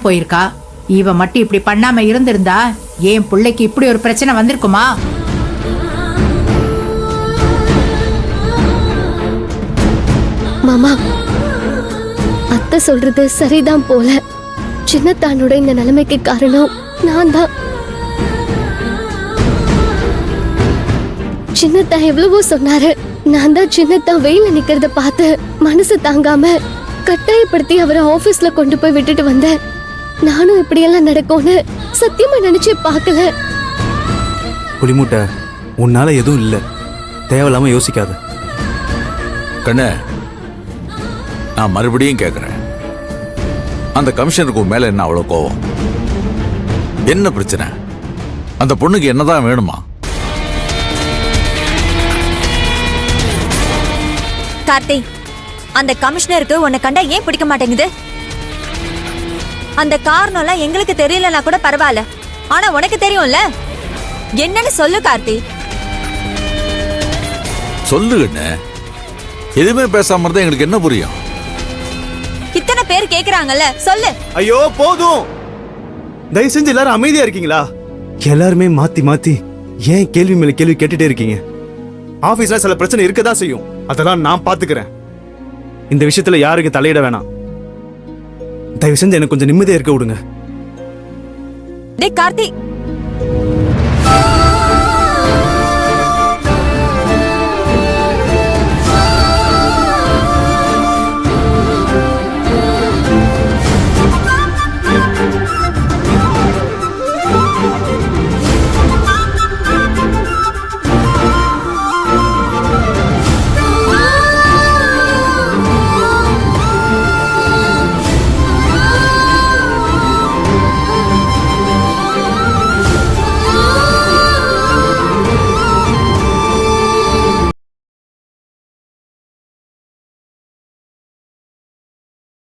போயிருக்கா. இவ மட்டும் இப்படி பண்ணாம இருந்திருந்தா என் பிள்ளைக்கு இப்படி ஒரு பிரச்சனை வந்திருக்குமா? மாமா, அத்தை சொல்றது சரிதான் போல. சின்னத்தானோட இந்த நிலைமைக்கு காரணம் நான் தான். சின்னத்தான் எவ்வளவோ சொன்னாரு. நான் தான் சின்னத்தான் வெயில நிக்கிறத பார்த்து மனசு தாங்காம கட்டாயப்படுத்தி அவரை ஆபீஸ்ல கொண்டு போய் விட்டுட்டு வந்தேன். நானும் இப்படியெல்லாம் நடக்கும்னு சத்தியமா நினைச்சே பார்க்கல. புலிமுட்டை, உன்னால எதுவும் இல்ல, தேவையில்லாம யோசிக்காத. கண்ணு, நான் மறுபடியும் கேட்கிறேன், அந்த கமிஷனருக்கு மேல என்ன அவ்வளவு கோவம்? என்ன பிரச்சனை? அந்த பொண்ணுக்கு என்னதான் வேணுமா? கார்த்தி, அந்த கமிஷனருக்கு உன்னை கண்டா ஏன் பிடிக்க மாட்டேங்குது? அந்த காரணம்லாம் எங்களுக்கு தெரியலனா கூட பரவாயில்ல, ஆனா உனக்கு தெரியும்ல, என்னன்னு சொல்லு கார்த்தி. சொல்லு கண்ணு, எதுவுமே பேசாம இருந்தா எங்களுக்கு என்ன புரியும்? இத்தனை பேர் கேக்குறாங்கல்ல, சொல்லு. ஐயோ போதும், தயவு செஞ்சு எல்லாரும் அமைதியா இருக்கீங்களா? எல்லாருமே மாத்தி மாத்தி ஏன் கேள்வி மேல கேள்வி கேட்டுட்டே இருக்கீங்க? ஆபீஸ்ல சில பிரச்சனை இருக்கதான் செய்யும், அதெல்லாம் நான் பாத்துக்கிறேன். இந்த விஷயத்துல யாருக்கு தலையிட வேணாம். தயவு செஞ்சு எனக்கு கொஞ்சம் நிம்மதியா இருக்க விடுங்க. டேய் கார்த்தி,